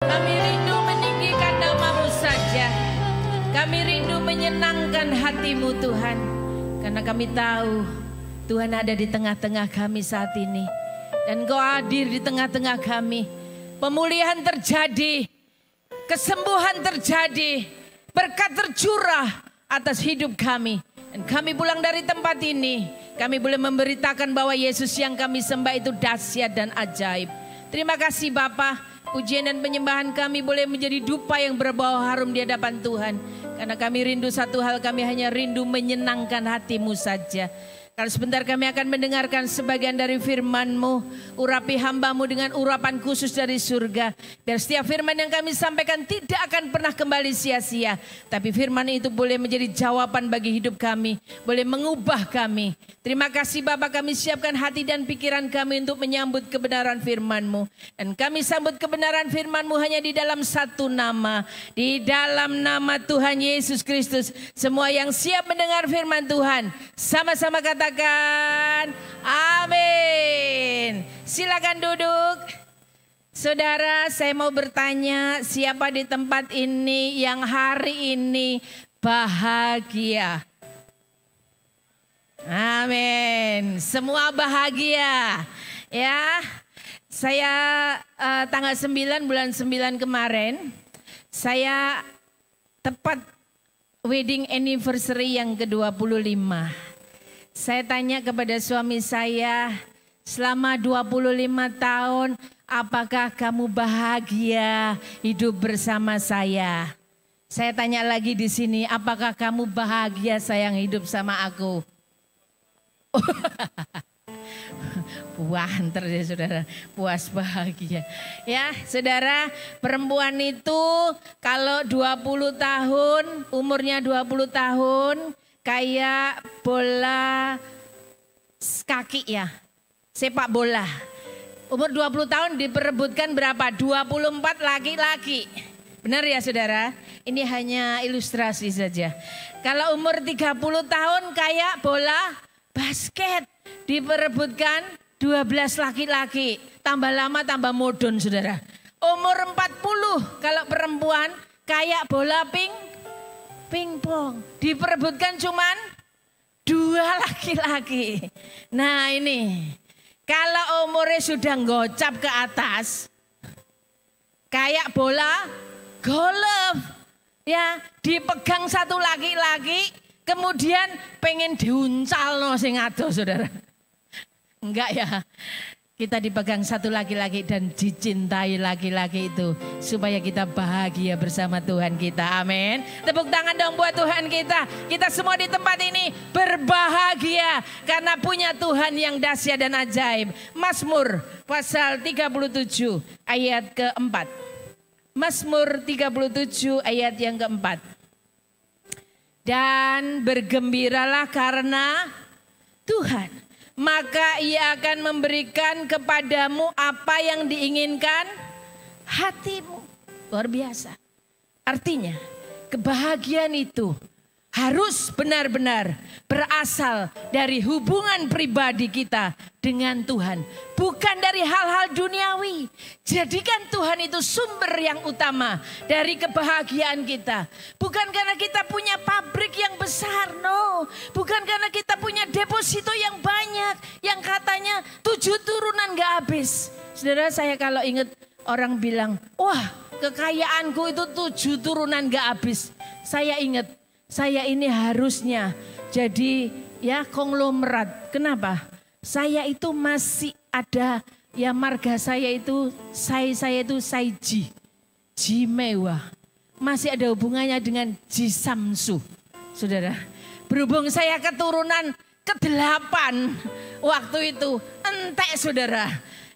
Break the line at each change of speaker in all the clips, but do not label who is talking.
Kami rindu meninggikan nama-Mu saja. Kami rindu menyenangkan hati-Mu Tuhan. Karena kami tahu Tuhan ada di tengah-tengah kami saat ini. Dan Engkau hadir di tengah-tengah kami. Pemulihan terjadi. Kesembuhan terjadi. Berkat tercurah atas hidup kami. Dan kami pulang dari tempat ini. Kami boleh memberitakan bahwa Yesus yang kami sembah itu dahsyat dan ajaib. Terima kasih Bapa. Pujian dan penyembahan kami boleh menjadi dupa yang berbau harum di hadapan Tuhan. Karena kami rindu satu hal, kami hanya rindu menyenangkan hati-Mu saja. Kalau sebentar kami akan mendengarkan sebagian dari firman-Mu. Urapi hamba-Mu dengan urapan khusus dari surga. Biar setiap firman yang kami sampaikan tidak akan pernah kembali sia-sia. Tapi firman itu boleh menjadi jawaban bagi hidup kami. Boleh mengubah kami. Terima kasih Bapa, kami siapkan hati dan pikiran kami untuk menyambut kebenaran firman-Mu. Dan kami sambut kebenaran firman-Mu hanya di dalam satu nama. Di dalam nama Tuhan Yesus Kristus. Semua yang siap mendengar firman Tuhan, sama-sama katakan amin. Silakan duduk. Saudara, saya mau bertanya, siapa di tempat ini yang hari ini bahagia? Amin. Semua bahagia. Ya. Saya tanggal 9 bulan 9 kemarin, saya tepat wedding anniversary yang ke-25. Saya tanya kepada suami saya, selama 25 tahun apakah kamu bahagia hidup bersama saya? Saya tanya lagi di sini, apakah kamu bahagia sayang hidup sama aku? Banter ya saudara, puas bahagia. Ya saudara, perempuan itu kalau 20 tahun, umurnya 20 tahun, kayak bola kaki ya, sepak bola. Umur 20 tahun diperebutkan berapa? 24 laki-laki. Benar ya saudara? Ini hanya ilustrasi saja. Kalau umur 30 tahun kayak bola basket. Diperebutkan 12 laki-laki. Tambah lama tambah modon saudara. Umur 40 kalau perempuan kayak bola pingpong. Diperebutkan cuman 2 laki-laki. Nah ini, kalau umurnya sudah gocap ke atas, kayak bola golf. Ya, dipegang satu laki-laki, kemudian pengen diuncal no sing ado saudara. Enggak ya. Kita dipegang satu laki-laki dan dicintai laki-laki itu. Supaya kita bahagia bersama Tuhan kita. Amin. Tepuk tangan dong buat Tuhan kita. Kita semua di tempat ini berbahagia. Karena punya Tuhan yang dahsyat dan ajaib. Mazmur pasal 37 ayat keempat. Mazmur 37 ayat yang keempat. Dan bergembiralah karena Tuhan. Maka ia akan memberikan kepadamu apa yang diinginkan hatimu. Luar biasa. Artinya kebahagiaan itu harus benar-benar berasal dari hubungan pribadi kita dengan Tuhan. Bukan dari hal-hal duniawi. Jadikan Tuhan itu sumber yang utama dari kebahagiaan kita. Bukan karena kita punya pabrik yang besar, no. Bukan karena kita punya deposito yang banyak. Yang katanya 7 turunan gak habis. Saudara, saya kalau ingat orang bilang, wah kekayaanku itu 7 turunan gak habis. Saya ingat, saya ini harusnya jadi ya konglomerat. Kenapa? Saya itu masih ada, ya marga saya itu, saya itu Saiji, Ji mewah. Masih ada hubungannya dengan Ji Samsu. Saudara, berhubung saya keturunan ke-8 waktu itu, entek saudara.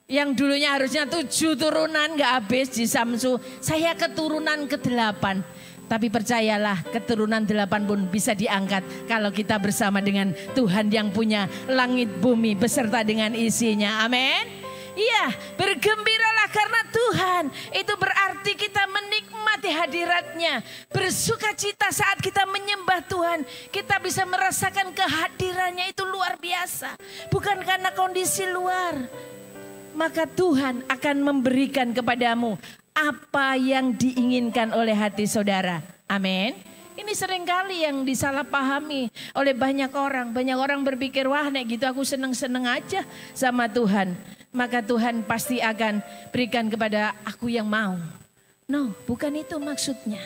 Yang dulunya harusnya 7 turunan gak habis Ji Samsu, saya keturunan ke-8. Tapi percayalah, keturunan 8 pun bisa diangkat kalau kita bersama dengan Tuhan yang punya langit bumi beserta dengan isinya. Amin. Iya, bergembiralah karena Tuhan. Itu berarti kita menikmati hadiratnya. Bersukacita saat kita menyembah Tuhan. Kita bisa merasakan kehadirannya, itu luar biasa. Bukan karena kondisi luar. Maka Tuhan akan memberikan kepadamu apa yang diinginkan oleh hati saudara. Amin. Ini seringkali yang disalahpahami oleh banyak orang. Banyak orang berpikir, wah nek gitu aku seneng-seneng aja sama Tuhan. Maka Tuhan pasti akan berikan kepada aku yang mau. No, bukan itu maksudnya.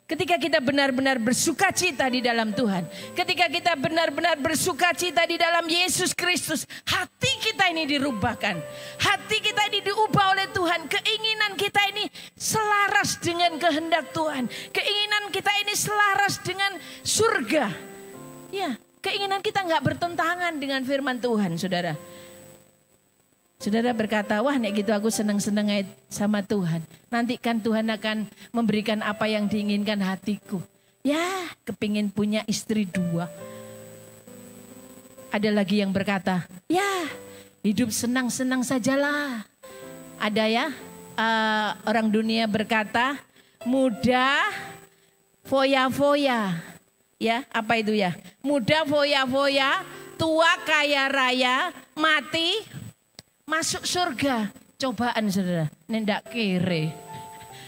Ketika kita benar-benar bersukacita di dalam Tuhan. Ketika kita benar-benar bersukacita di dalam Yesus Kristus. Hati kita ini dirubahkan. Hati kita ini diubah oleh Tuhan. Keinginan kita ini selaras dengan kehendak Tuhan. Keinginan kita ini selaras dengan surga. Ya, keinginan kita nggak bertentangan dengan firman Tuhan, saudara. Saudara berkata, wah nek gitu aku seneng-seneng sama Tuhan. Nanti kan Tuhan akan memberikan apa yang diinginkan hatiku. Ya, kepingin punya istri 2. Ada lagi yang berkata, ya hidup senang-senang sajalah. Ada ya, orang dunia berkata, muda foya-foya. Ya, apa itu ya? Muda foya-foya, tua kaya raya, mati masuk surga. Cobaan saudara, nendak kere.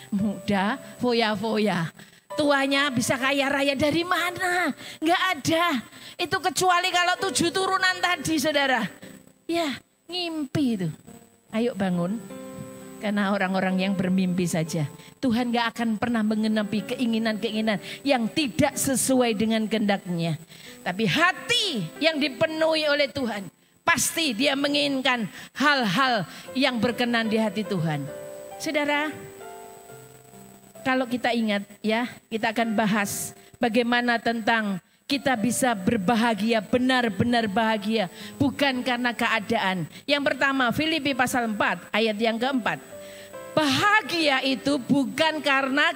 Muda, foya-foya. Tuanya bisa kaya raya dari mana? Enggak ada. Itu kecuali kalau 7 turunan tadi saudara. Ya, ngimpi itu. Ayo bangun. Karena orang-orang yang bermimpi saja. Tuhan gak akan pernah mengenapi keinginan-keinginan yang tidak sesuai dengan kehendaknya. Tapi hati yang dipenuhi oleh Tuhan. Pasti dia menginginkan hal-hal yang berkenan di hati Tuhan. Saudara, kalau kita ingat ya, kita akan bahas bagaimana tentang kita bisa berbahagia, benar-benar bahagia. Bukan karena keadaan. Yang pertama, Filipi pasal 4 ayat yang keempat. Bahagia itu bukan karena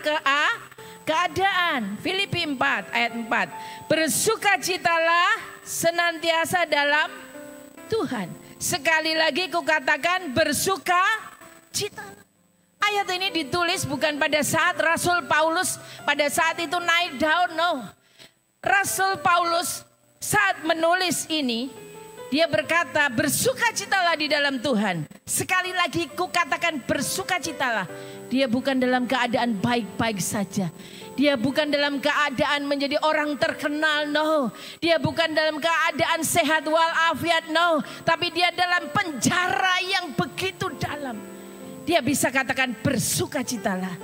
keadaan. Filipi 4 ayat 4. Bersukacitalah senantiasa dalam Tuhan. Sekali lagi kukatakan bersukacita. Ayat ini ditulis bukan pada saat Rasul Paulus pada saat itu naik daun. No. Rasul Paulus saat menulis ini dia berkata bersukacitalah di dalam Tuhan. Sekali lagi kukatakan bersukacitalah. Dia bukan dalam keadaan baik-baik saja. Dia bukan dalam keadaan menjadi orang terkenal, no. Dia bukan dalam keadaan sehat walafiat, no. Tapi dia dalam penjara yang begitu dalam. Dia bisa katakan bersukacitalah.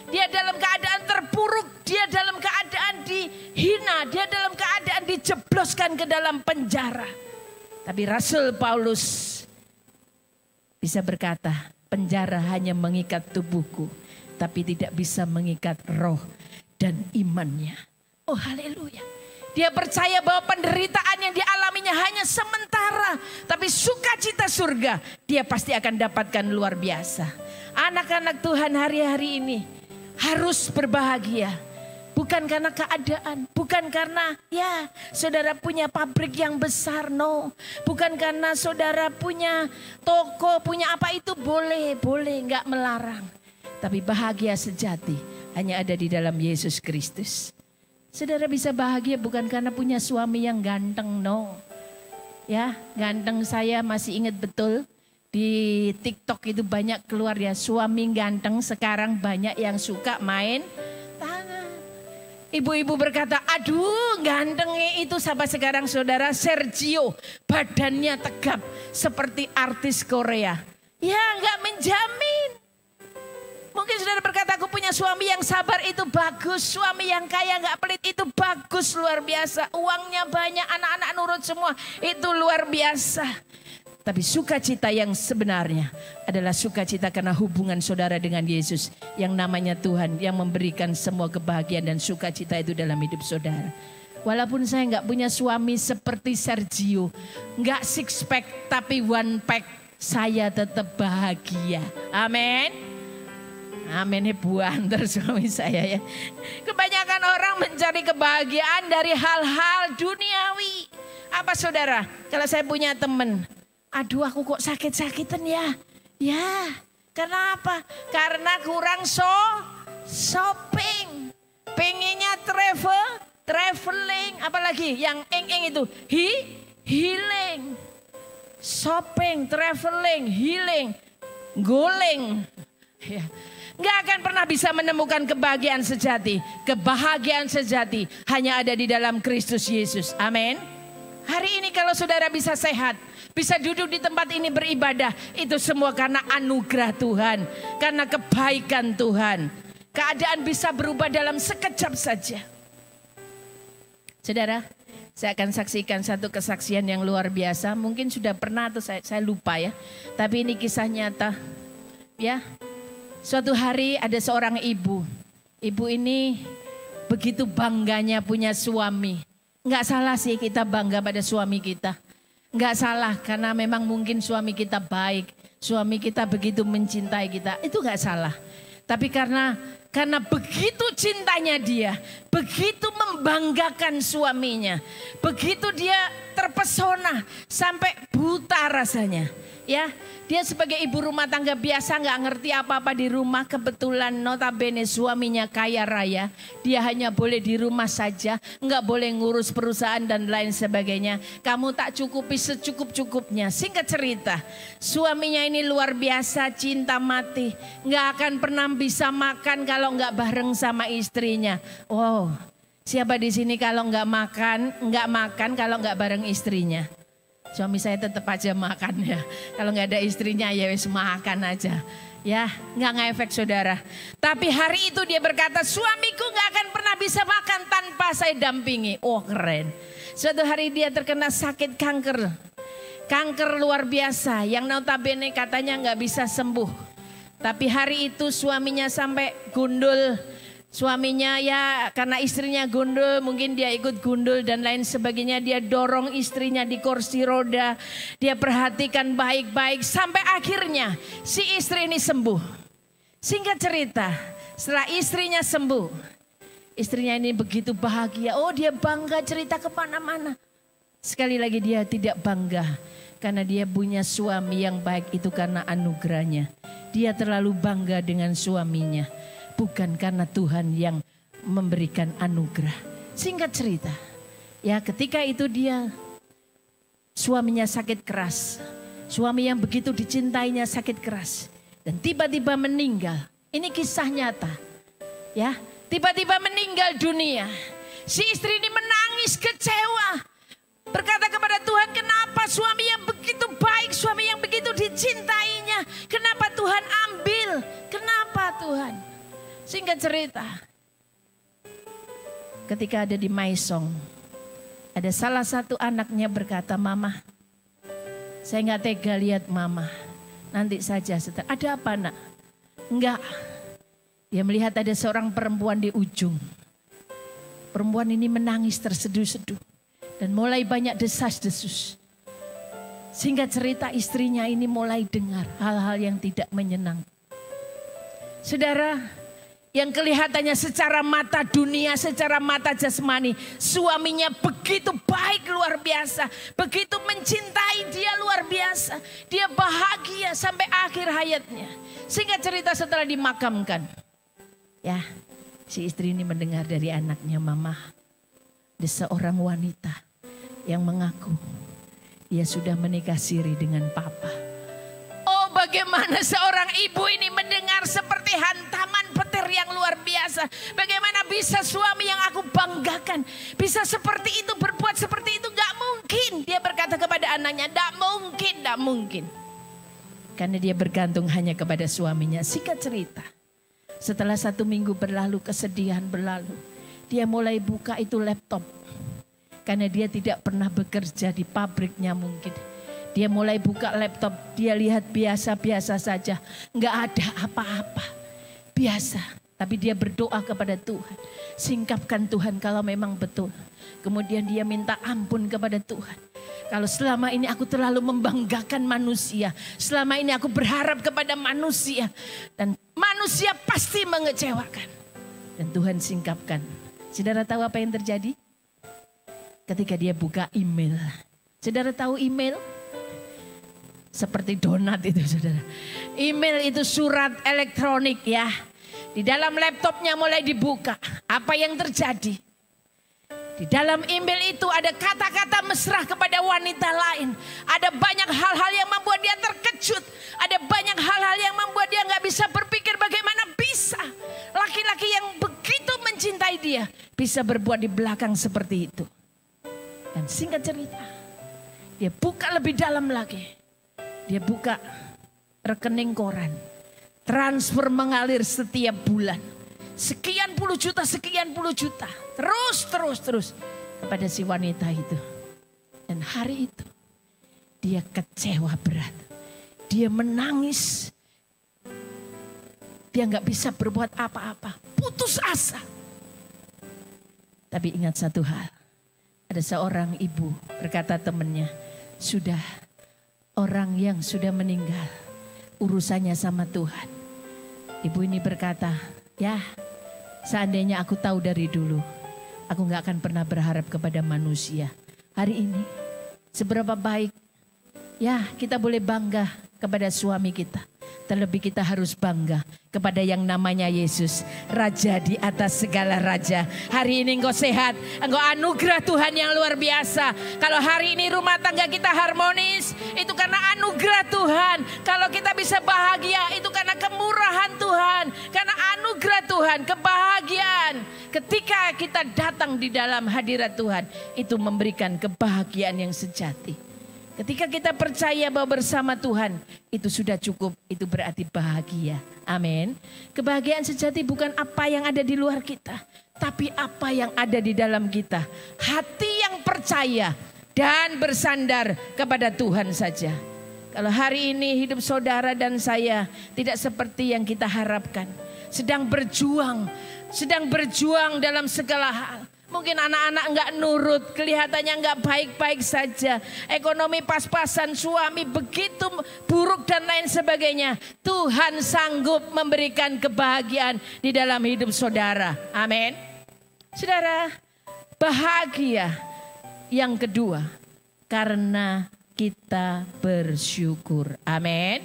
Dia dalam keadaan terpuruk, dia dalam keadaan dihina, dia dalam keadaan dijebloskan ke dalam penjara. Tapi Rasul Paulus bisa berkata, penjara hanya mengikat tubuhku, tapi tidak bisa mengikat roh dan imannya. Oh haleluya. Dia percaya bahwa penderitaan yang dialaminya hanya sementara. Tapi sukacita surga dia pasti akan dapatkan luar biasa. Anak-anak Tuhan hari-hari ini harus berbahagia. Bukan karena keadaan. Bukan karena ya saudara punya pabrik yang besar. No. Bukan karena saudara punya toko, punya apa itu boleh. Boleh gak melarang. Tapi bahagia sejati hanya ada di dalam Yesus Kristus. Saudara bisa bahagia bukan karena punya suami yang ganteng, no. Ya, ganteng saya masih ingat betul. Di TikTok itu banyak keluar ya, suami ganteng sekarang banyak yang suka main tangan. Ibu-ibu berkata, aduh gantengnya itu sampai sekarang saudara Sergio. Badannya tegap seperti artis Korea. Ya gak menjamin. Mungkin saudara berkata aku punya suami yang sabar itu bagus. Suami yang kaya gak pelit itu bagus luar biasa. Uangnya banyak, anak-anak nurut semua. Itu luar biasa. Tapi sukacita yang sebenarnya adalah sukacita karena hubungan saudara dengan Yesus. Yang namanya Tuhan yang memberikan semua kebahagiaan dan sukacita itu dalam hidup saudara. Walaupun saya gak punya suami seperti Sergio. Gak six pack tapi one pack. Saya tetap bahagia. Amin. Amin, buanter suami saya ya. Kebanyakan orang mencari kebahagiaan dari hal-hal duniawi. Apa saudara? Kalau saya punya teman, aduh aku kok sakit-sakitan ya. Ya, karena apa? Karena kurang shopping. Pengennya traveling. Apalagi yang eng-eng itu healing. Shopping, traveling, healing, goleng. Ya. Nggak akan pernah bisa menemukan kebahagiaan sejati. Kebahagiaan sejati hanya ada di dalam Kristus Yesus. Amin. Hari ini kalau saudara bisa sehat, bisa duduk di tempat ini beribadah, itu semua karena anugerah Tuhan, karena kebaikan Tuhan. Keadaan bisa berubah dalam sekejap saja. Saudara, saya akan saksikan satu kesaksian yang luar biasa. Mungkin sudah pernah atau saya lupa ya. Tapi ini kisah nyata. Ya, suatu hari ada seorang ibu. Ibu ini begitu bangganya punya suami. Enggak salah sih kita bangga pada suami kita. Enggak salah karena memang mungkin suami kita baik. Suami kita begitu mencintai kita. Itu enggak salah. Tapi karena begitu cintanya dia, begitu membanggakan suaminya, begitu dia terpesona sampai buta rasanya. Ya, dia sebagai ibu rumah tangga biasa nggak ngerti apa-apa di rumah. Kebetulan notabene suaminya kaya raya, dia hanya boleh di rumah saja, nggak boleh ngurus perusahaan dan lain sebagainya. Kamu tak cukupi secukup-cukupnya. Singkat cerita, suaminya ini luar biasa cinta mati, nggak akan pernah bisa makan kalau nggak bareng sama istrinya. Wow, siapa di sini kalau nggak makan kalau nggak bareng istrinya? Suami saya tetap aja makan ya. Kalau nggak ada istrinya ya wis makan aja. Ya, nggak ngefek saudara. Tapi hari itu dia berkata, suamiku nggak akan pernah bisa makan tanpa saya dampingi. Oh keren. Suatu hari dia terkena sakit kanker. Kanker luar biasa yang notabene katanya nggak bisa sembuh. Tapi hari itu suaminya sampai gundul. Suaminya ya karena istrinya gundul, mungkin dia ikut gundul dan lain sebagainya. Dia dorong istrinya di kursi roda. Dia perhatikan baik-baik sampai akhirnya si istri ini sembuh. Singkat cerita, setelah istrinya sembuh, istrinya ini begitu bahagia. Oh dia bangga cerita kemana-mana. Sekali lagi dia tidak bangga karena dia punya suami yang baik, itu karena anugerahnya. Dia terlalu bangga dengan suaminya. Bukan karena Tuhan yang memberikan anugerah. Singkat cerita, ya ketika itu suaminya sakit keras. Suami yang begitu dicintainya sakit keras. Dan tiba-tiba meninggal. Ini kisah nyata. Ya, tiba-tiba meninggal dunia. Si istri ini menangis kecewa. Berkata kepada Tuhan, kenapa suami yang begitu baik, suami yang begitu dicintainya, kenapa Tuhan ambil? Kenapa Tuhan? Singkat cerita, ketika ada di Maisong, ada salah satu anaknya berkata, Mama, saya nggak tega lihat Mama. Nanti saja setelah, ada apa nak? Enggak, dia melihat ada seorang perempuan di ujung. Perempuan ini menangis terseduh-seduh dan mulai banyak desas-desus. Singkat cerita, istrinya ini mulai dengar hal-hal yang tidak menyenangkan. Saudara, yang kelihatannya secara mata dunia, secara mata jasmani, suaminya begitu baik luar biasa, begitu mencintai dia luar biasa, dia bahagia sampai akhir hayatnya. Singkat cerita setelah dimakamkan, ya si istri ini mendengar dari anaknya, Mama, ada seorang wanita yang mengaku dia sudah menikah siri dengan Papa. Oh bagaimana seorang ibu ini mendengar seperti hantaman petir yang luar biasa. Bagaimana bisa suami yang aku banggakan bisa seperti itu, berbuat seperti itu? Gak mungkin. Dia berkata kepada anaknya, gak mungkin. Karena dia bergantung hanya kepada suaminya. Singkat cerita, setelah 1 minggu berlalu, kesedihan berlalu, dia mulai buka itu laptop. Karena dia tidak pernah bekerja di pabriknya mungkin. Dia mulai buka laptop, dia lihat biasa-biasa saja. Nggak ada apa-apa, biasa. Tapi dia berdoa kepada Tuhan. Singkapkan Tuhan kalau memang betul. Kemudian dia minta ampun kepada Tuhan. Kalau selama ini aku terlalu membanggakan manusia. Selama ini aku berharap kepada manusia. Dan manusia pasti mengecewakan. Dan Tuhan singkapkan. Saudara tahu apa yang terjadi? Ketika dia buka email. Saudara tahu email? Seperti donat itu saudara. Email itu surat elektronik ya. Di dalam laptopnya mulai dibuka. Apa yang terjadi? Di dalam email itu ada kata-kata mesra kepada wanita lain. Ada banyak hal-hal yang membuat dia terkejut. Ada banyak hal-hal yang membuat dia gak bisa berpikir bagaimana bisa bisa. Laki-laki yang begitu mencintai dia bisa berbuat di belakang seperti itu. Dan singkat cerita, dia buka lebih dalam lagi. Dia buka rekening koran. Transfer mengalir setiap bulan. Sekian puluh juta, sekian puluh juta. Terus kepada si wanita itu. Dan hari itu dia kecewa berat. Dia menangis. Dia nggak bisa berbuat apa-apa. Putus asa. Tapi ingat satu hal. Ada seorang ibu berkata temannya, sudah orang yang sudah meninggal. Urusannya sama Tuhan. Ibu ini berkata, ya seandainya aku tahu dari dulu. Aku nggak akan pernah berharap kepada manusia. Hari ini seberapa baik. Ya kita boleh bangga kepada suami kita. Terlebih kita harus bangga kepada yang namanya Yesus. Raja di atas segala raja. Hari ini engkau sehat. Engkau anugerah Tuhan yang luar biasa. Kalau hari ini rumah tangga kita harmonis. Itu karena anugerah Tuhan. Kalau kita bisa bahagia. Itu karena kemurahan Tuhan. Karena anugerah Tuhan. Kebahagiaan. Ketika kita datang di dalam hadirat Tuhan. Itu memberikan kebahagiaan yang sejati. Ketika kita percaya bahwa bersama Tuhan itu sudah cukup, itu berarti bahagia. Amin. Kebahagiaan sejati bukan apa yang ada di luar kita, tapi apa yang ada di dalam kita. Hati yang percaya dan bersandar kepada Tuhan saja. Kalau hari ini hidup saudara dan saya tidak seperti yang kita harapkan, sedang berjuang dalam segala hal. Mungkin anak-anak enggak nurut, kelihatannya enggak baik-baik saja. Ekonomi pas-pasan, suami begitu buruk dan lain sebagainya. Tuhan sanggup memberikan kebahagiaan di dalam hidup saudara. Amin. Saudara, bahagia yang kedua karena kita bersyukur. Amin.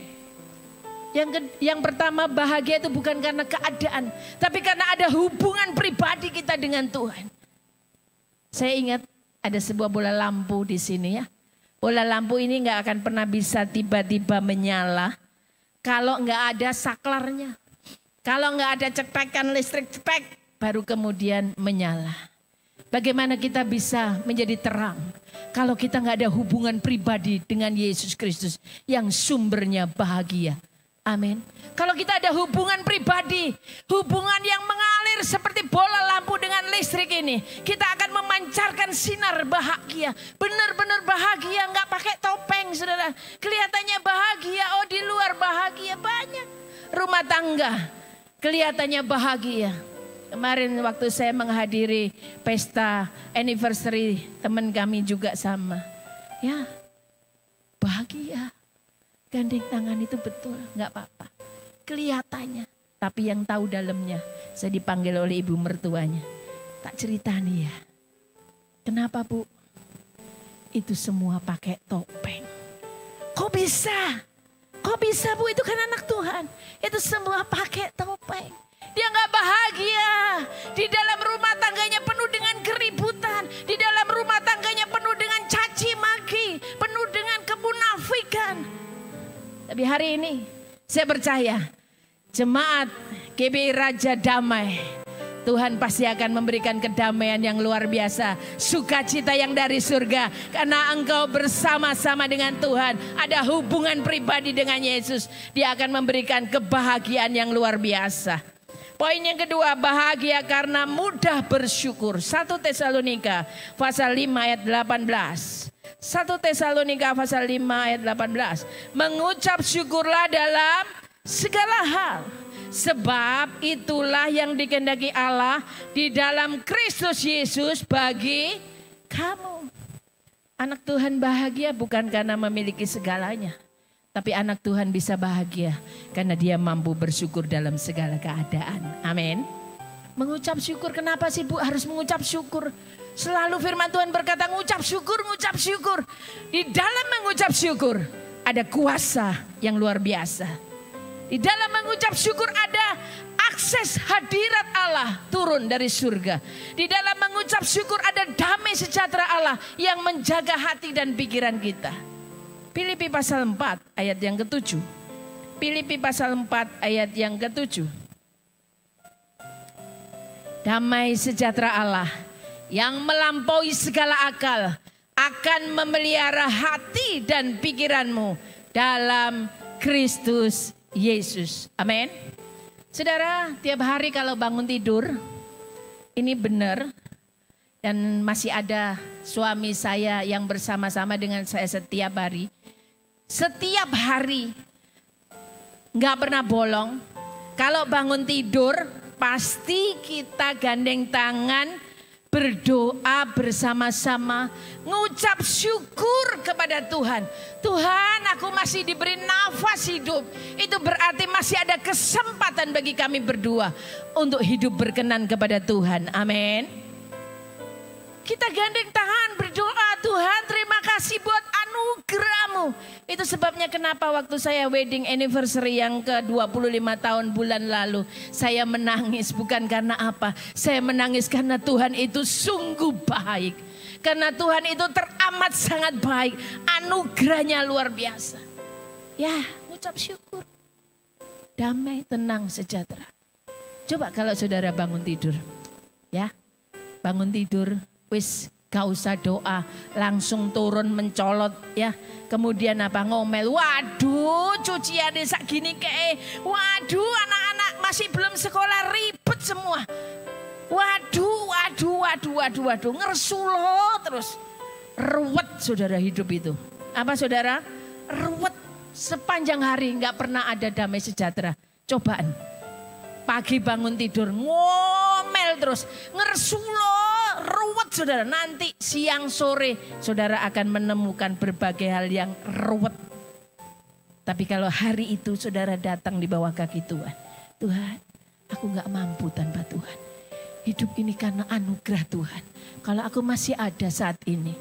Yang pertama, bahagia itu bukan karena keadaan, tapi karena ada hubungan pribadi kita dengan Tuhan. Saya ingat ada sebuah bola lampu di sini ya. Bola lampu ini nggak akan pernah bisa tiba-tiba menyala kalau nggak ada saklarnya. Kalau nggak ada cetekan listrik cetek baru kemudian menyala. Bagaimana kita bisa menjadi terang kalau kita nggak ada hubungan pribadi dengan Yesus Kristus yang sumbernya bahagia. Amin. Kalau kita ada hubungan pribadi, hubungan yang mengalir seperti bola lampu dengan listrik ini, kita akan memancarkan sinar bahagia. Benar-benar bahagia, nggak pakai topeng, saudara. Kelihatannya bahagia, oh di luar bahagia banyak. Rumah tangga, kelihatannya bahagia. Kemarin waktu saya menghadiri pesta anniversary, teman kami juga sama. Ya, bahagia. Gandeng tangan itu betul, nggak apa-apa. Kelihatannya, tapi yang tahu dalamnya. Saya dipanggil oleh ibu mertuanya. Tak cerita nih ya. Kenapa Bu? Itu semua pakai topeng. Kok bisa? Kok bisa Bu? Itu kan anak Tuhan. Itu semua pakai topeng. Dia nggak bahagia. Di dalam rumah tangganya penuh dengan keributan. Di dalam rumah tangganya penuh dengan caci maki. Penuh dengan kemunafikan. Tapi hari ini saya percaya jemaat GBI Raja Damai, Tuhan pasti akan memberikan kedamaian yang luar biasa. Sukacita yang dari surga. Karena engkau bersama-sama dengan Tuhan. Ada hubungan pribadi dengan Yesus. Dia akan memberikan kebahagiaan yang luar biasa. Poin yang kedua, bahagia karena mudah bersyukur. 1 Tesalonika pasal 5 ayat 18. 1 Tesalonika pasal 5 ayat 18. Mengucap syukurlah dalam segala hal. Sebab itulah yang dikehendaki Allah di dalam Kristus Yesus bagi kamu. Anak Tuhan bahagia bukan karena memiliki segalanya. Tapi anak Tuhan bisa bahagia karena dia mampu bersyukur dalam segala keadaan. Amin. Mengucap syukur, kenapa sih Bu harus mengucap syukur? Selalu firman Tuhan berkata ngucap syukur, ngucap syukur. Di dalam mengucap syukur ada kuasa yang luar biasa. Di dalam mengucap syukur ada akses hadirat Allah turun dari surga. Di dalam mengucap syukur ada damai sejahtera Allah yang menjaga hati dan pikiran kita. Filipi pasal 4 ayat yang ke-7. Filipi pasal 4 ayat yang ke-7. damai sejahtera Allah yang melampaui segala akal akan memelihara hati dan pikiranmu dalam Kristus Yesus. Amin. Saudara, tiap hari kalau bangun tidur, ini benar, dan masih ada suami saya yang bersama-sama dengan saya setiap hari. Setiap hari, nggak pernah bolong. Kalau bangun tidur, pasti kita gandeng tangan, berdoa bersama-sama, ngucap syukur kepada Tuhan. Tuhan, aku masih diberi nafas hidup. Itu berarti masih ada kesempatan bagi kami berdua untuk hidup berkenan kepada Tuhan. Amin. Kita gandeng tangan berdoa, Tuhan terima kasih buat anugerah-Mu. Itu sebabnya kenapa waktu saya wedding anniversary yang ke-25 tahun bulan lalu, saya menangis bukan karena apa. Saya menangis karena Tuhan itu sungguh baik. Karena Tuhan itu teramat sangat baik. Anugerahnya luar biasa. Ya, ucap syukur. Damai, tenang, sejahtera. Coba kalau saudara bangun tidur. Ya, bangun tidur. Wis gak usah doa, langsung turun mencolot ya. Kemudian apa, ngomel, waduh cuciannya sak gini kayak, waduh anak-anak masih belum sekolah ribet semua. Waduh, ngersulo terus. Ruwet saudara hidup itu. Apa saudara? Ruwet sepanjang hari, gak pernah ada damai sejahtera. Cobaan, pagi bangun tidur ngomel terus, ngersulo. Ruwet saudara, nanti siang sore saudara akan menemukan berbagai hal yang ruwet. Tapi kalau hari itu saudara datang di bawah kaki Tuhan. Tuhan, aku gak mampu tanpa Tuhan. Hidup ini karena anugerah Tuhan. Kalau aku masih ada saat ini,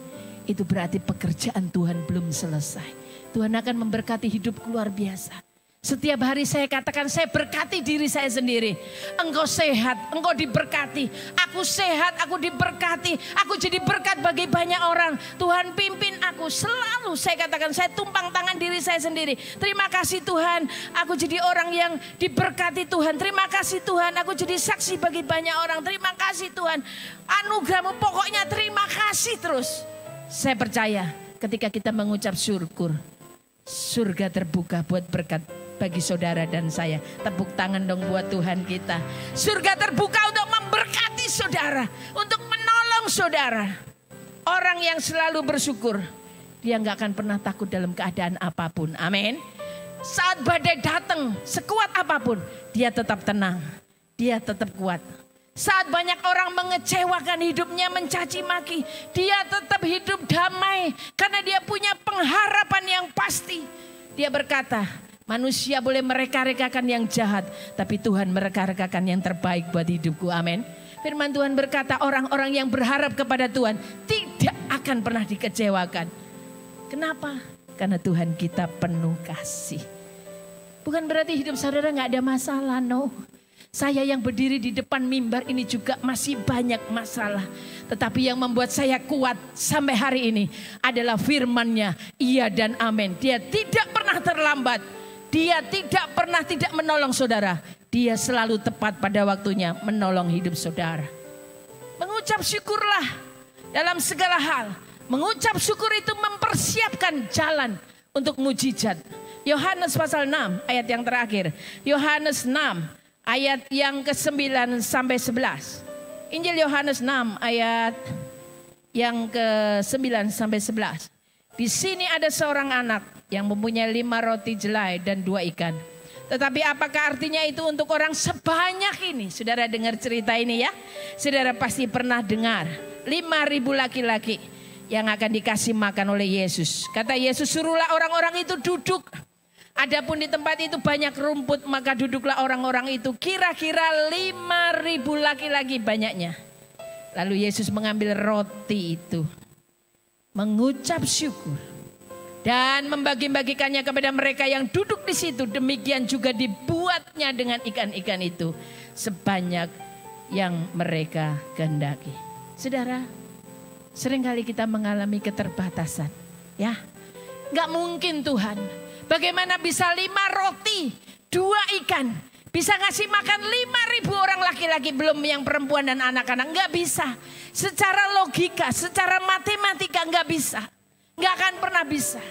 itu berarti pekerjaan Tuhan belum selesai. Tuhan akan memberkati hidupku luar biasa. Setiap hari saya katakan, saya berkati diri saya sendiri. Engkau sehat, engkau diberkati. Aku sehat, aku diberkati. Aku jadi berkat bagi banyak orang. Tuhan pimpin aku selalu. Saya katakan, saya tumpang tangan diri saya sendiri. Terima kasih Tuhan, aku jadi orang yang diberkati Tuhan. Terima kasih Tuhan, aku jadi saksi bagi banyak orang. Terima kasih Tuhan. Anugerah-Mu pokoknya terima kasih terus. Saya percaya ketika kita mengucap syukur, surga terbuka buat berkat bagi saudara dan saya. Tepuk tangan dong buat Tuhan kita. Surga terbuka untuk memberkati saudara, untuk menolong saudara. Orang yang selalu bersyukur, dia gak akan pernah takut dalam keadaan apapun. Amin. Saat badai datang, sekuat apapun, dia tetap tenang, dia tetap kuat. Saat banyak orang mengecewakan hidupnya, mencaci maki, dia tetap hidup damai karena dia punya pengharapan yang pasti. Dia berkata, manusia boleh mereka-rekakan yang jahat, tapi Tuhan mereka-rekakan yang terbaik buat hidupku. Amin. Firman Tuhan berkata, orang-orang yang berharap kepada Tuhan tidak akan pernah dikecewakan. Kenapa? Karena Tuhan kita penuh kasih. Bukan berarti hidup saudara gak ada masalah, no. Saya yang berdiri di depan mimbar ini juga masih banyak masalah. Tetapi yang membuat saya kuat sampai hari ini adalah firman-Nya, iya dan amin. Dia tidak pernah terlambat. Dia tidak pernah tidak menolong saudara. Dia selalu tepat pada waktunya menolong hidup saudara. Mengucap syukurlah dalam segala hal. Mengucap syukur itu mempersiapkan jalan untuk mujizat. Yohanes pasal 6 ayat yang terakhir. Yohanes 6 ayat yang ke-9 sampai 11. Injil Yohanes 6 ayat yang ke-9 sampai 11. Di sini ada seorang anak yang mempunyai 5 roti jelai dan 2 ikan. Tetapi apakah artinya itu untuk orang sebanyak ini? Saudara dengar cerita ini ya. Saudara pasti pernah dengar. 5.000 laki-laki yang akan dikasih makan oleh Yesus. Kata Yesus, suruhlah orang-orang itu duduk. Adapun di tempat itu banyak rumput, maka duduklah orang-orang itu. Kira-kira 5.000 laki-laki banyaknya. Lalu Yesus mengambil roti itu, mengucap syukur, dan membagi-bagikannya kepada mereka yang duduk di situ. Demikian juga dibuatnya dengan ikan-ikan itu, sebanyak yang mereka kehendaki. Saudara, seringkali kita mengalami keterbatasan. Ya, gak mungkin Tuhan. Bagaimana bisa 5 roti, 2 ikan Bisa ngasih makan 5.000 orang laki-laki, belum yang perempuan dan anak-anak. Nggak bisa. Secara logika, secara matematika nggak bisa. Nggak akan pernah bisa.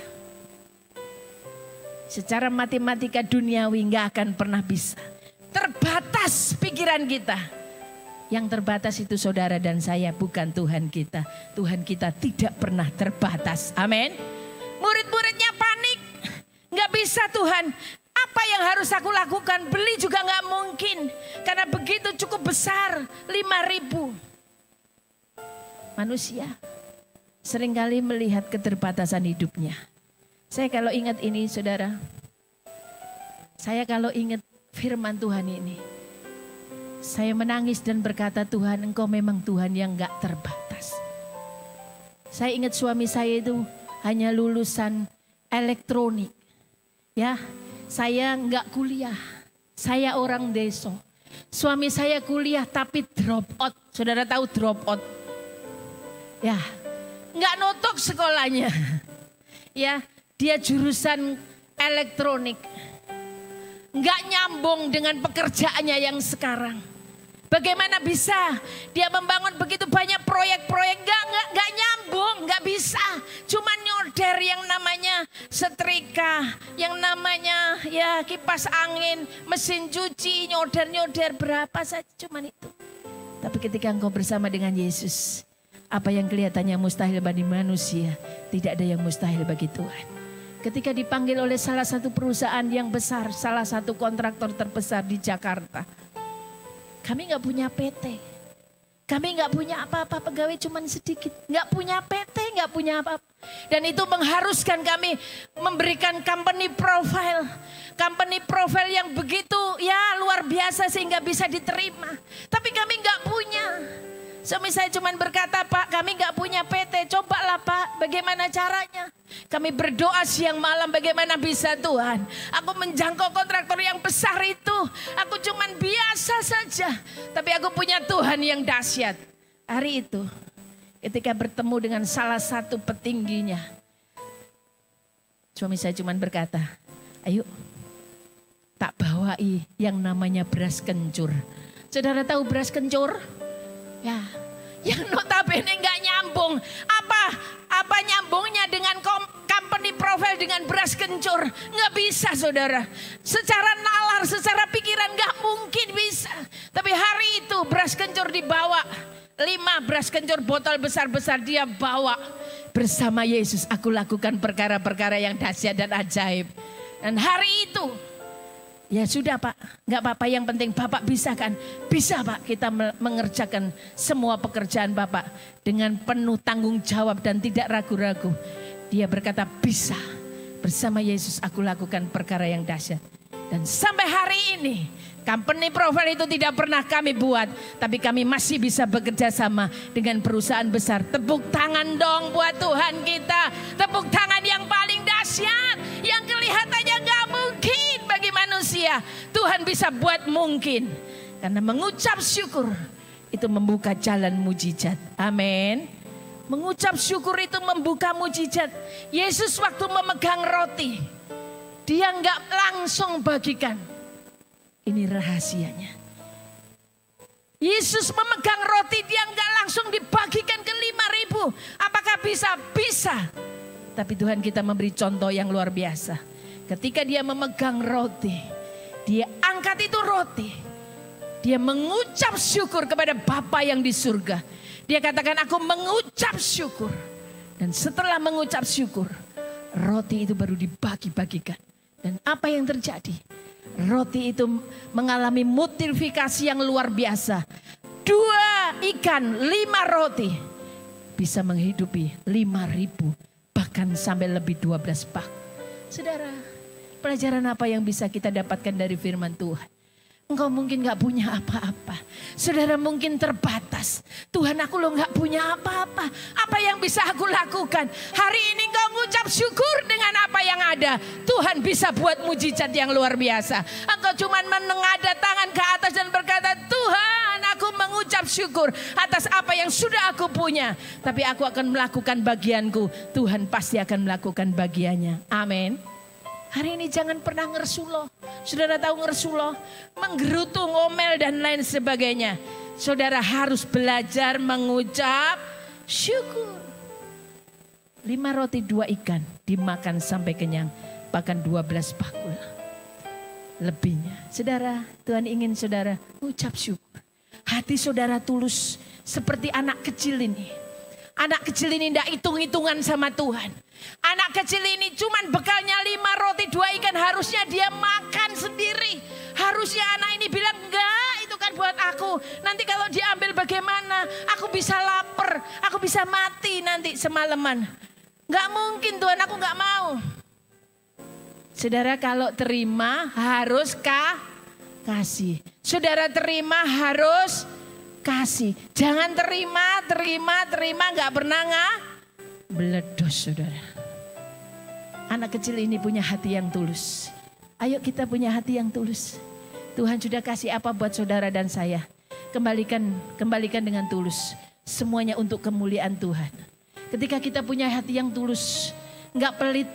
Secara matematika duniawi nggak akan pernah bisa. Terbatas pikiran kita. Yang terbatas itu saudara dan saya, bukan Tuhan kita. Tuhan kita tidak pernah terbatas. Amin. Murid-muridnya panik. Nggak bisa Tuhan. Apa yang harus aku lakukan? Beli juga nggak mungkin. Karena begitu cukup besar. 5.000. Manusia seringkali melihat keterbatasan hidupnya. Saya kalau ingat ini saudara. Saya kalau ingat firman Tuhan ini. Saya menangis dan berkata, Tuhan, Engkau memang Tuhan yang gak terbatas. Saya ingat suami saya itu hanya lulusan elektronik. Ya, saya gak kuliah. Saya orang desa. Suami saya kuliah tapi drop out. Saudara tahu drop out? Ya, gak nutup sekolahnya. Ya, dia jurusan elektronik. Gak nyambung dengan pekerjaannya yang sekarang. Bagaimana bisa dia membangun begitu banyak proyek-proyek, gak nyambung, gak bisa. Cuma nyoder yang namanya setrika, yang namanya ya kipas angin, mesin cuci, nyoder-nyoder berapa saja, cuman itu. Tapi ketika engkau bersama dengan Yesus, apa yang kelihatannya mustahil bagi manusia, tidak ada yang mustahil bagi Tuhan. Ketika dipanggil oleh salah satu perusahaan yang besar, salah satu kontraktor terbesar di Jakarta. Kami gak punya PT. Kami gak punya apa-apa, pegawai cuma sedikit. Gak punya PT, gak punya apa-apa. Dan itu mengharuskan kami memberikan company profile. Company profile yang begitu ya luar biasa sehingga bisa diterima. Tapi kami gak punya. Suami saya cuma berkata, Pak, kami gak punya PT. Cobalah Pak, bagaimana caranya? Kami berdoa siang malam, bagaimana bisa Tuhan? Aku menjangkau kontraktor yang besar itu. Aku cuma biasa saja. Tapi aku punya Tuhan yang dahsyat. Hari itu, ketika bertemu dengan salah satu petingginya. Suami saya cuma berkata, ayo tak bawai yang namanya beras kencur. Saudara tahu beras kencur? Ya, yang notabene nggak nyambung. Apa nyambungnya dengan company profile dengan beras kencur? Nggak bisa saudara. Secara nalar, secara pikiran nggak mungkin bisa. Tapi hari itu beras kencur dibawa. 5 beras kencur botol besar-besar dia bawa. Bersama Yesus aku lakukan perkara-perkara yang dahsyat dan ajaib. Dan hari itu, ya sudah Pak, nggak apa-apa, yang penting Bapak bisa kan? Bisa Pak, kita mengerjakan semua pekerjaan Bapak dengan penuh tanggung jawab dan tidak ragu-ragu. Dia berkata bisa, bersama Yesus aku lakukan perkara yang dahsyat. Dan sampai hari ini, company profile itu tidak pernah kami buat. Tapi kami masih bisa bekerja sama dengan perusahaan besar. Tepuk tangan dong buat Tuhan kita. Tepuk tangan yang paling dahsyat. Yang kelihatannya gak mungkin bagi manusia. Tuhan bisa buat mungkin. Karena mengucap syukur itu membuka jalan mujizat. Amin. Mengucap syukur itu membuka mujizat. Yesus waktu memegang roti, dia gak langsung bagikan. Ini rahasianya. Yesus memegang roti, dia nggak langsung dibagikan ke 5.000. Apakah bisa? Bisa. Tapi Tuhan kita memberi contoh yang luar biasa. Ketika dia memegang roti, dia angkat itu roti. Dia mengucap syukur kepada Bapa yang di surga. Dia katakan, aku mengucap syukur. Dan setelah mengucap syukur, roti itu baru dibagi-bagikan. Dan apa yang terjadi? Roti itu mengalami multiplikasi yang luar biasa. 2 ikan, 5 roti bisa menghidupi 5.000, bahkan sampai lebih 12 pak. Saudara, pelajaran apa yang bisa kita dapatkan dari firman Tuhan? Engkau mungkin gak punya apa-apa. Saudara mungkin terbatas. Tuhan, aku lo gak punya apa-apa. Apa yang bisa aku lakukan? Hari ini engkau mengucap syukur dengan apa yang ada. Tuhan bisa buat mujizat yang luar biasa. Engkau cuma menengadah tangan ke atas dan berkata, Tuhan, aku mengucap syukur atas apa yang sudah aku punya. Tapi aku akan melakukan bagianku. Tuhan pasti akan melakukan bagiannya. Amin. Hari ini jangan pernah ngersuloh. Saudara tahu ngersuloh, menggerutu, ngomel dan lain sebagainya. Saudara harus belajar mengucap syukur. 5 roti 2 ikan dimakan sampai kenyang, bahkan 12 bakul lebihnya. Saudara, Tuhan ingin saudara ucap syukur. Hati saudara tulus seperti anak kecil ini. Anak kecil ini tidak hitung-hitungan sama Tuhan. Anak kecil ini cuman bekalnya 5 roti 2 ikan, harusnya dia makan sendiri. Harusnya anak ini bilang, enggak, itu kan buat aku. Nanti kalau diambil bagaimana? Aku bisa lapar, aku bisa mati nanti semalaman. Enggak mungkin Tuhan, aku enggak mau. Saudara kalau terima harus kasih. Saudara terima harus kasih. Jangan terima, enggak pernah beledos saudara. Anak kecil ini punya hati yang tulus. Ayo kita punya hati yang tulus. Tuhan sudah kasih apa buat saudara dan saya. Kembalikan dengan tulus. Semuanya untuk kemuliaan Tuhan. Ketika kita punya hati yang tulus, enggak pelit.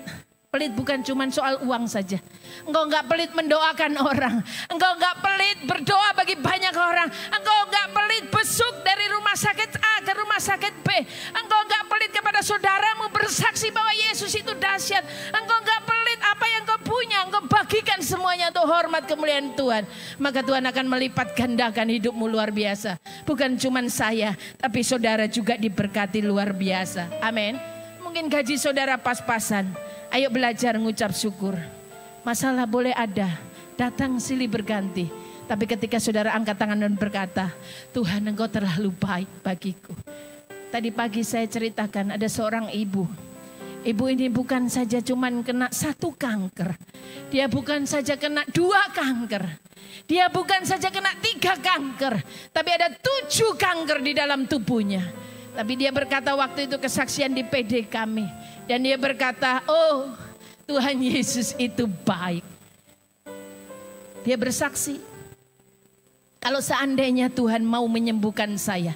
Pelit bukan cuma soal uang saja. Engkau enggak pelit mendoakan orang. Engkau enggak pelit berdoa bagi banyak orang. Engkau enggak pelit besuk dari rumah sakit A ke rumah sakit B. Engkau enggak pelit kepada saudaramu bersaksi bahwa Yesus itu dahsyat. Engkau enggak pelit apa yang kau punya. Engkau bagikan semuanya untuk hormat kemuliaan Tuhan. Maka Tuhan akan melipat gandakan hidupmu luar biasa. Bukan cuma saya, tapi saudara juga diberkati luar biasa. Amin. Mungkin gaji saudara pas-pasan. Ayo belajar mengucap syukur. Masalah boleh ada, datang silih berganti. Tapi ketika saudara angkat tangan dan berkata, Tuhan engkau terlalu baik bagiku. Tadi pagi saya ceritakan ada seorang ibu. Ibu ini bukan saja cuman kena 1 kanker. Dia bukan saja kena 2 kanker. Dia bukan saja kena 3 kanker. Tapi ada 7 kanker di dalam tubuhnya. Tapi dia berkata waktu itu kesaksian di PD kami. Dan dia berkata, oh Tuhan Yesus itu baik. Dia bersaksi, kalau seandainya Tuhan mau menyembuhkan saya,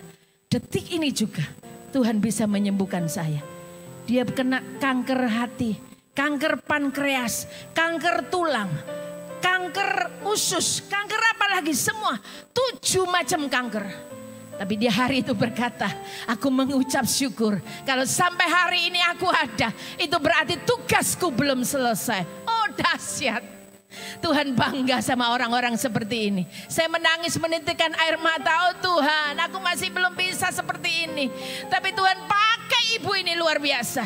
detik ini juga Tuhan bisa menyembuhkan saya. Dia kena kanker hati, kanker pankreas, kanker tulang, kanker usus, kanker apa lagi semua. 7 macam kanker. Tapi dia hari itu berkata, aku mengucap syukur. Kalau sampai hari ini aku ada, itu berarti tugasku belum selesai. Oh dahsyat. Tuhan bangga sama orang-orang seperti ini. Saya menangis menitikkan air mata. Oh Tuhan, aku masih belum bisa seperti ini. Tapi Tuhan pakai ibu ini luar biasa.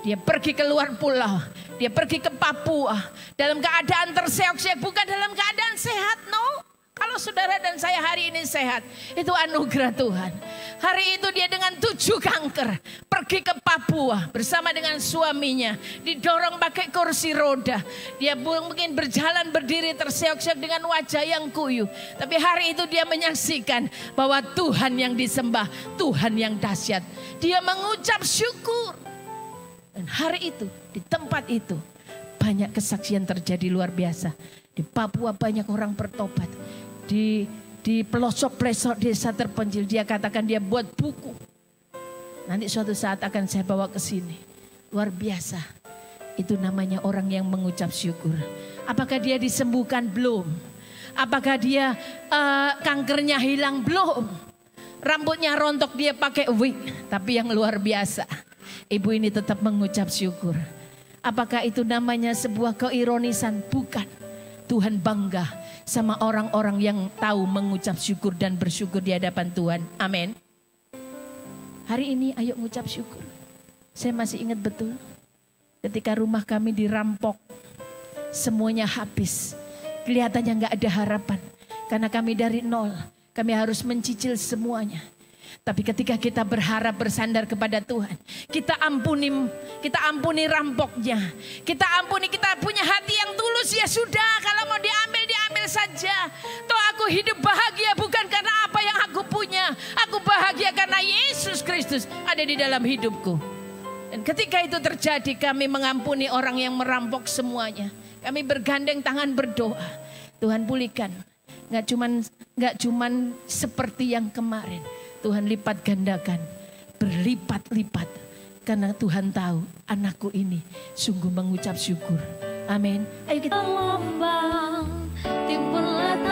Dia pergi ke luar pulau. Dia pergi ke Papua. Dalam keadaan terseok-seok, bukan dalam keadaan sehat, no. Kalau saudara dan saya hari ini sehat, itu anugerah Tuhan. Hari itu dia dengan 7 kanker pergi ke Papua bersama dengan suaminya. Didorong pakai kursi roda. Dia mungkin berjalan berdiri terseok-seok dengan wajah yang kuyu. Tapi hari itu dia menyaksikan bahwa Tuhan yang disembah, Tuhan yang dahsyat. Dia mengucap syukur. Dan hari itu, di tempat itu, banyak kesaksian terjadi luar biasa. Di Papua banyak orang bertobat. Di pelosok-pelosok desa terpencil dia katakan dia buat buku. Nanti suatu saat akan saya bawa ke sini. Luar biasa. Itu namanya orang yang mengucap syukur. Apakah dia disembuhkan? Belum. Apakah dia kankernya hilang? Belum. Rambutnya rontok dia pakai wig. Tapi yang luar biasa, ibu ini tetap mengucap syukur. Apakah itu namanya sebuah keironisan? Bukan. Tuhan bangga sama orang-orang yang tahu mengucap syukur dan bersyukur di hadapan Tuhan. Amin. Hari ini ayo mengucap syukur. Saya masih ingat betul ketika rumah kami dirampok. Semuanya habis. Kelihatannya gak ada harapan. Karena kami dari nol. Kami harus mencicil semuanya. Tapi ketika kita berharap bersandar kepada Tuhan, kita ampuni rampoknya. Kita ampuni, kita punya hati yang tulus. Ya sudah, kalau mau diambil, diambil saja. Toh aku hidup bahagia bukan karena apa yang aku punya. Aku bahagia karena Yesus Kristus ada di dalam hidupku. Dan ketika itu terjadi, kami mengampuni orang yang merampok semuanya. Kami bergandeng tangan berdoa. Tuhan pulihkan. Gak cuman seperti yang kemarin. Tuhan lipat gandakan, berlipat-lipat. Karena Tuhan tahu anakku ini sungguh mengucap syukur. Amin. Ayo kita
simpanlah